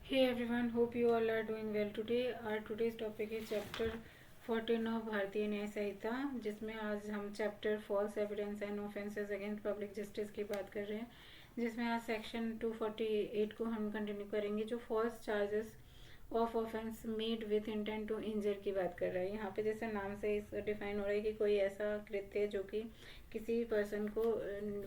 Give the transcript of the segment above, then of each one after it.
Hey everyone, hope you all are doing well today. Our today's topic is chapter 14 of भारतीय न्याय संहिता, जिसमें आज हम chapter false evidence and offences against public justice की बात कर रहे हैं, जिसमें आज सेक्शन 248 को हम कंटिन्यू करेंगे, जो false charges of offence made with intent to injure की बात कर रहा है। यहाँ पे जैसे नाम से इस डिफाइन हो रहा है कि कोई ऐसा कृत्य जो कि किसी पर्सन को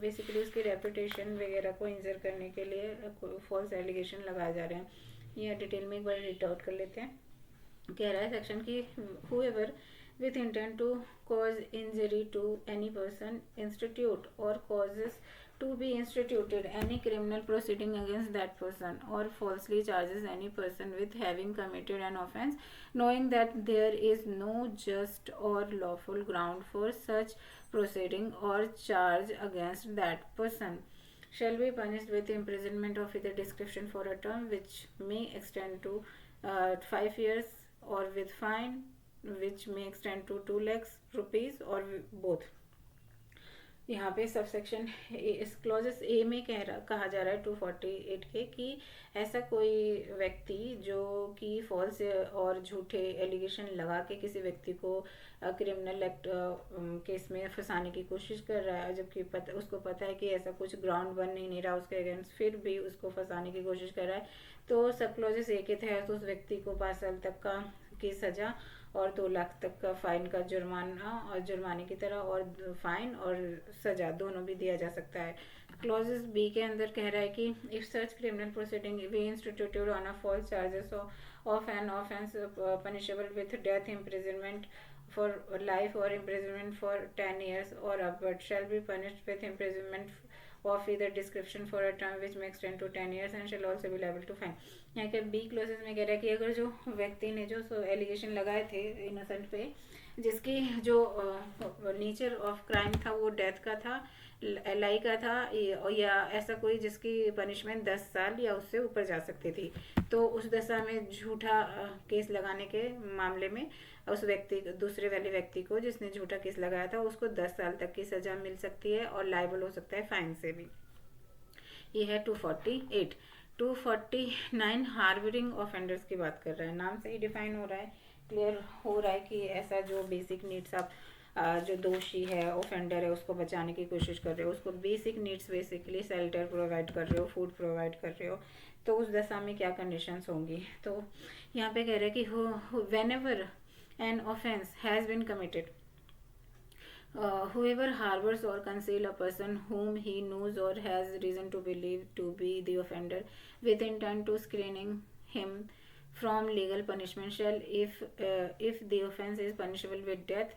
बेसिकली उसकी रेपुटेशन वगैरह को इंजर करने के लिए फॉल्स एलिगेशन लगाए जा रहे हैं। ये डिटेल में एक बार रीड आउट कर लेते हैं। कह रहा है सेक्शन की whoever with intent to cause injury to any person institute or causes to be instituted any criminal proceeding against that person or falsely charges any person with having committed an offence knowing that there is no just or lawful ground for such proceeding or charge against that person shall be punished with imprisonment of either description for a term which may extend to 5 years or with fine which may extend to 2 lakhs rupees or both. यहाँ पे subsection इस clauses ए में कहा जा रहा है 248 के कि ऐसा कोई व्यक्ति जो कि फॉल्स और झूठे एलिगेशन लगा के किसी व्यक्ति को क्रिमिनल एक्ट केस में फंसाने की कोशिश कर रहा है, जबकि उसको पता है कि ऐसा कुछ ग्राउंड बन नहीं रहा उसके अगेंस्ट, फिर भी उसको फंसाने की कोशिश कर रहा है, तो सब क्लॉजेस ए के तहत उस व्यक्ति को 5 साल तक की सजा और 2 लाख तक का फाइन का जुर्माना और जुर्माने की तरह और फाइन और सजा दोनों भी दिया जा सकता है। क्लॉजेस बी के अंदर कह रहा है कि if such criminal proceeding be instituted on a false charges of an offence punishable with death imprisonment for life और इम्प्रिजनमेंट फॉर 10 years और upward shall be punished with imprisonment of either description for a term which may extend to 10 years and shall also be liable to fine। यहाँ के B closes में कह रहा है कि अगर जो व्यक्ति ने जो एलिगेशन लगाए थे इनोसेंट पे, जिसकी जो नेचर ऑफ क्राइम था वो डेथ का था, एलआई का था, या ऐसा कोई जिसकी पनिशमेंट 10 साल या उससे ऊपर जा सकती थी, तो उस दशा में झूठा केस लगाने के मामले में उस व्यक्ति दूसरे वाले व्यक्ति को जिसने झूठा केस लगाया था उसको 10 साल तक की सजा मिल सकती है और लाइबल हो सकता है फाइन से भी। ये है 248। 249 हार्बरिंग ऑफेंडर्स की बात कर रहा है, नाम से ही डिफाइन हो रहा है, क्लियर हो रहा है कि ऐसा जो बेसिक नीड्स आप जो दोषी है ऑफेंडर है उसको बचाने की कोशिश कर रहे हो, उसको basic needs basically shelter provide कर रहे हो, फूड प्रोवाइड कर रहे हो, तो उस दशा में क्या कंडीशंस होंगी। तो यहाँ पे कह रहे हैं कि when ever an offence has been committed whoever harbors or conceal a person whom he knows or has reason to believe to be the offender with intent to screening him from legal punishment shall if the offence is punishable with death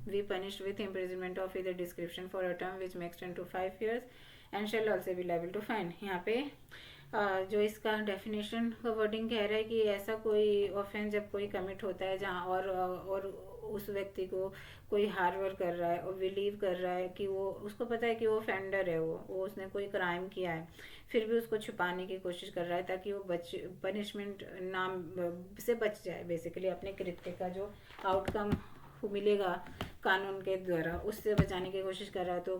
be punished with imprisonment of either description for a term which may extend to 5 years and shall also be liable to fine। यहाँ पे जो इसका definition का wording कह रहा है कि ऐसा कोई ऑफेंस जब कोई कमिट होता है जहाँ और उस व्यक्ति को कोई हार्बर कर रहा है और बिलीव कर रहा है कि वो उसको पता है कि वो ऑफेंडर है, वो उसने कोई क्राइम किया है, फिर भी उसको छुपाने की कोशिश कर रहा है ताकि वो पनिशमेंट नाम से बच जाए, बेसिकली अपने कृत्य का जो आउटकम मिलेगा कानून के द्वारा उससे बचाने की कोशिश कर रहा है। तो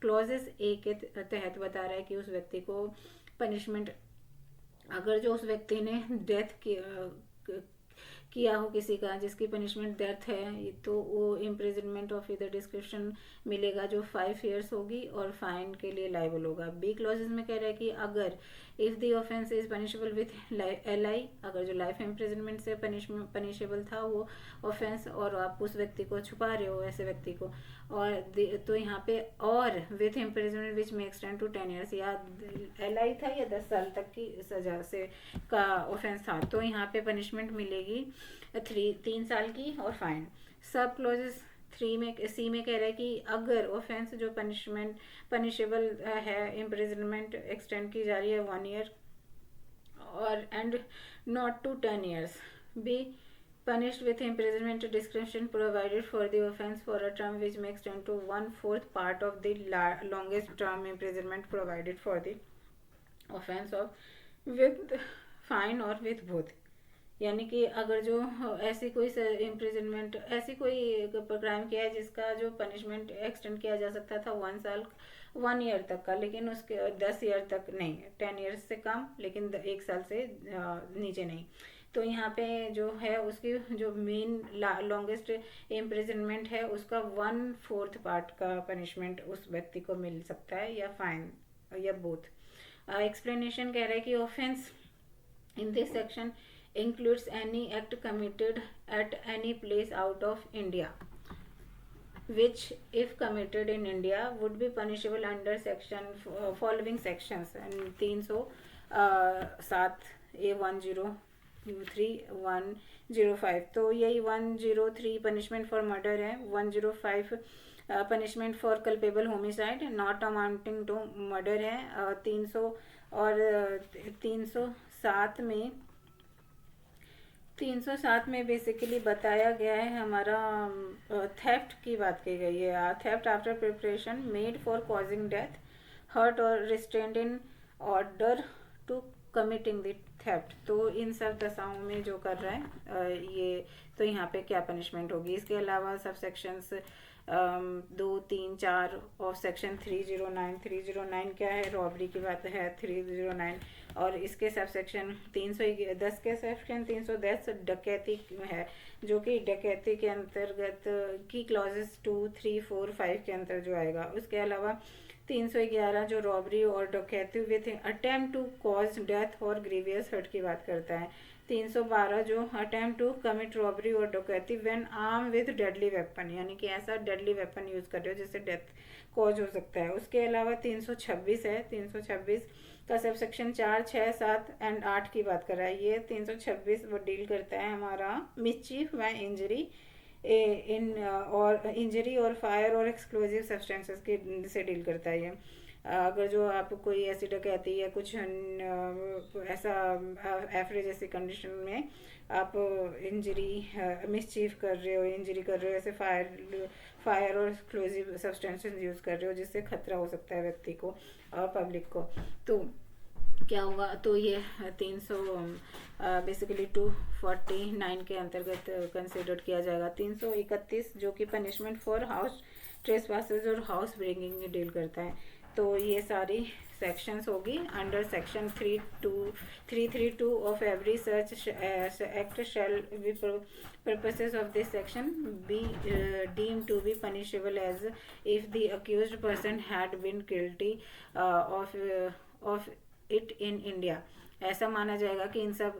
क्लॉजेस ए के तहत बता रहा है कि उस व्यक्ति को पनिशमेंट, अगर जो उस व्यक्ति ने डेथ किया हो किसी का जिसकी पनिशमेंट डेथ है, तो वो इम्प्रिजनमेंट ऑफ इधर डिस्क्रिप्शन मिलेगा जो 5 years होगी और फाइन के लिए लाइबल होगा। बी क्लॉजेस में कह रहा है कि अगर if the offence is punishable with एलआई, अगर जो लाइफ इम्प्रिजनमेंट से पनिशेबल था वो ऑफेंस और आप उस व्यक्ति को छुपा रहे हो ऐसे व्यक्ति को, और तो यहाँ पे और विथ इम्प्रिजनमेंट विच में एक्सटेंड टू 10 years, या एलआई था या 10 साल तक की सजा से का ऑफेंस था, तो यहाँ पे पनिशमेंट मिलेगी 3 साल की और फाइन। सब क्लोजेस 3 में सी में कह रहा है कि अगर ऑफेंस जो पनिशेबल है इम्प्रिजनमेंट एक्सटेंड की जा रही है 1 year और and not to 10 years, be punished with imprisonment discretion provided for the offence for a term which may extend to 1/4 part of the longest term imprisonment provided for the offence of with fine or with both। यानी कि अगर जो ऐसी कोई imprisonment ऐसी कोई crime किया है जिसका जो पनिशमेंट एक्सटेंड किया जा सकता था 1 साल 1 ईयर तक का, लेकिन उसके 10 ईयर तक नहीं, 10 ईयर्स से कम, लेकिन 1 साल से नीचे नहीं। तो यहाँ पे जो है उसकी जो मेन लॉन्गेस्ट इम्प्रिजनमेंट है उसका 1/4 पार्ट का पनिशमेंट उस व्यक्ति को मिल सकता है, या फाइन, या बोथ। एक्सप्लेनेशन कह रहा है कि offence in this section includes any act committed at any place out of India which if committed in India would be punishable under section following sections, and 307 A 103 105। तो यही 103 punishment for murder है, 105 punishment for culpable homicide not amounting to murder है, 300 और 307 में basically बताया गया है हमारा थेफ्ट की बात की गई है। Theft after preparation made for causing death, hurt or restraint in order to committing the theft. तो इन सब दशाओं में जो कर रहा है ये, तो यहाँ पे क्या पनिशमेंट होगी। इसके अलावा सब सेक्शंस 2, 3, 4 और सेक्शन 309 क्या है, रॉबरी की बात है 309, और इसके सब सेक्शन 310 के सेक्शन 310 डकैती है, जो कि डकैती के अंतर्गत की क्लॉजेस 2, 3, 4, 5 के अंतर जो आएगा। उसके अलावा 311 जो रॉबरी और डकैती with attempt to cause death और ग्रीवियस हर्ट की बात करता है। 312 जो अटेम्प्ट टू कमिट रॉबरी और डकैती when arm with deadly weapon, यानी कि ऐसा डेडली वेपन यूज कर रहे हो जिससे डेथ कॉज हो सकता है। उसके अलावा 326 है, 326 का सब सेक्शन 4, 6, 7 एंड 8 की बात कर रहा है। ये 326 वो डील करता है हमारा मिसचीफ व इंजरी इन और इंजरी और फायर और एक्सप्लोजिव सब्सटेंसेस के से डील करता है ये। अगर जो आप कोई ऐसी डकैती या कुछ ऐसा एफरे जैसी कंडीशन में आप इंजरी मिसचीफ कर रहे हो, इंजरी कर रहे हो, ऐसे फायर और एक्सप्लोजिव सब्सटेंसेस यूज़ कर रहे हो जिससे खतरा हो सकता है व्यक्ति को और पब्लिक को, तो क्या होगा। तो ये 300 बेसिकली 249 के अंतर्गत कंसिडर्ड किया जाएगा। 331 जो कि पनिशमेंट फॉर हाउस ट्रेसपासेस और हाउस ब्रेकिंग डील करता है। तो ये सारी सेक्शंस होगी under section 332 of every such act shall be purposes of this section be deemed to be punishable as if the accused person had been guilty of it in India। ऐसा माना जाएगा कि इन सब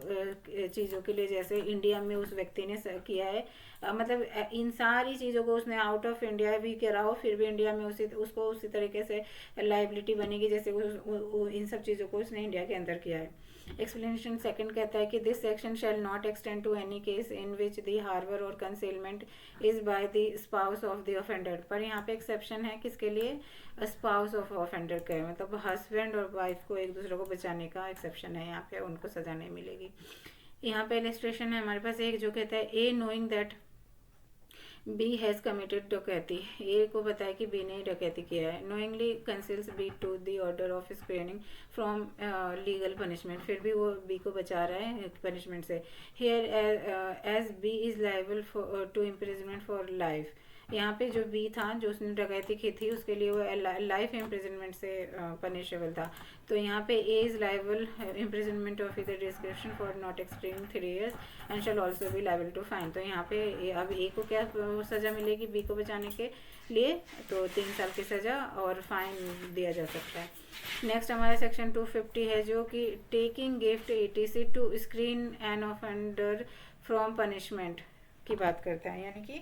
चीज़ों के लिए जैसे इंडिया में उस व्यक्ति ने किया है, मतलब इन सारी चीज़ों को उसने आउट ऑफ इंडिया भी करा हो, फिर भी इंडिया में उसको उसी तरीके से लाइबिलिटी बनेगी जैसे इन सब चीज़ों को उसने इंडिया के अंदर किया है। एक्सप्लेनेशन सेकंड कहता है कि this section shall not extend to any case in which the harbour or concealment is by the spouse of the offender. पर यहाँ पे एक्सेप्शन है किसके लिए, स्पाउस ऑफ ऑफेंडर का, मतलब हस्बैंड और वाइफ को एक दूसरे को बचाने का एक्सेप्शन है, यहाँ पे उनको सजा नहीं मिलेगी। यहाँ पे इलस्ट्रेशन है हमारे पास एक जो कहता है A knowing that B has committed डकैती, ए को बताया कि बी ने डकैती किया है, knowingly conceals B to the order of screening from legal punishment, फिर भी वो बी को बचा रहा है पनिशमेंट से। Here as B is liable to imprisonment for life, यहाँ पे जो बी था जो उसने डकैती की थी उसके लिए वो लाइफ इम्प्रिजनमेंट से पनिशेबल था। तो यहाँ पे A is liable imprisonment of either description for not extreme 3 years and shall also be liable to fine. तो यहाँ पे अब ए को क्या सज़ा मिलेगी बी को बचाने के लिए, तो 3 साल की सज़ा और फाइन दिया जा सकता है। नेक्स्ट हमारा सेक्शन 250 है जो कि taking gift ETC to screen an offender from punishment की बात करता है, यानी कि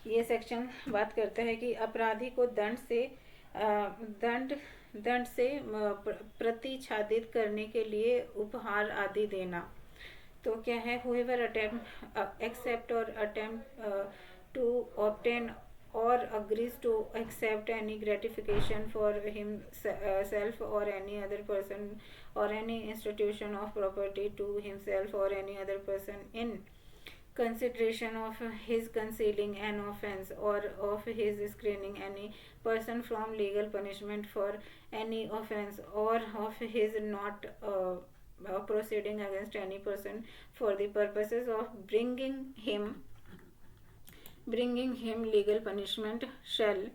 ये सेक्शन बात करता है कि अपराधी को दंड से प्रतिच्छादित करने के लिए उपहार आदि देना। तो क्या है, whoever accept or attempt to obtain or agrees to accept any gratification for himself or any other person or any institution of property to himself or any other person in consideration of his concealing an offense or of his screening any person from legal punishment for any offense or of his not proceeding against any person for the purposes of bringing him legal punishment shall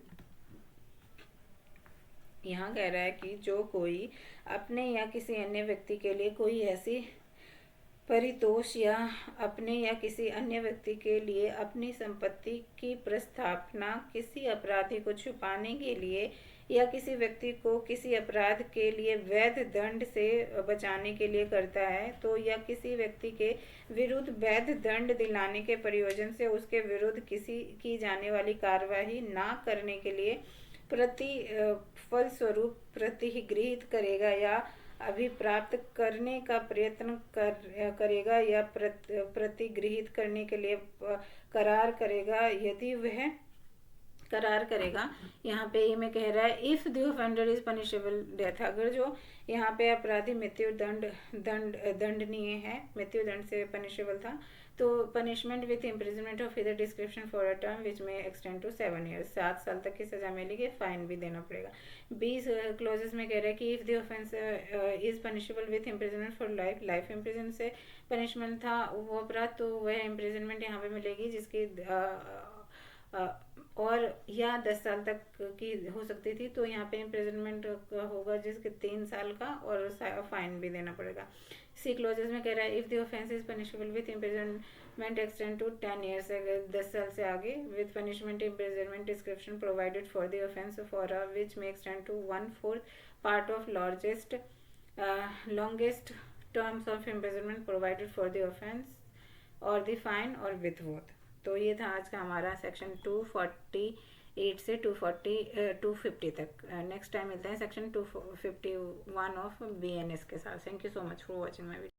यहाँ कह रहा है कि जो कोई अपने या किसी अन्य व्यक्ति के लिए कोई ऐसी परितोष या अपने या किसी अन्य व्यक्ति के लिए अपनी संपत्ति की प्रस्थापना किसी अपराधी को छुपाने के लिए या किसी व्यक्ति को किसी अपराध के लिए वैध दंड से बचाने के लिए करता है, तो या किसी व्यक्ति के विरुद्ध वैध दंड दिलाने के प्रयोजन से उसके विरुद्ध किसी की जाने वाली कार्यवाही ना करने के लिए फलस्वरूप प्रतिगृहित करेगा या अभिप्राप्त करने का प्रयत्न करेगा या प्रतिगृहित करने के लिए करार करेगा, यदि वह करार करेगा। यहाँ पे ये में कह रहा है if the offender is punishable death, अगर जो यहाँ पे अपराधी मृत्यु दंडनीय है, मृत्यु दंड से पनिशेबल था, तो punishment with imprisonment of either description for a term which में एक्सटेंड टू 7 ईयर्स, 7 साल तक की सजा मिलेगी, फाइन भी देना पड़ेगा। 20 क्लोजेस में कह रहा है कि if the offence is punishable with imprisonment for life, life imprison से पनिशमेंट था वो अपराध, तो वह इम्प्रिजनमेंट यहाँ पे मिलेगी जिसकी और या 10 साल तक की हो सकती थी, तो यहाँ पे इम्प्रिजनमेंट होगा जिसके 3 साल का और फाइन भी देना पड़ेगा। सी क्लोजेस में कह रहा है if the offence is punishable with imprisonment extend to 10 years, अगर 10 साल से आगे, with punishment imprisonment description provided for the offence for a which में extend to 1/4 part of longest terms of imprisonment provided for the offence or the fine or with both. तो ये था आज का हमारा सेक्शन 248 से 250 तक। नेक्स्ट टाइम मिलते हैं सेक्शन 251 ऑफ BNS के साथ। Thank you so much for watching my video.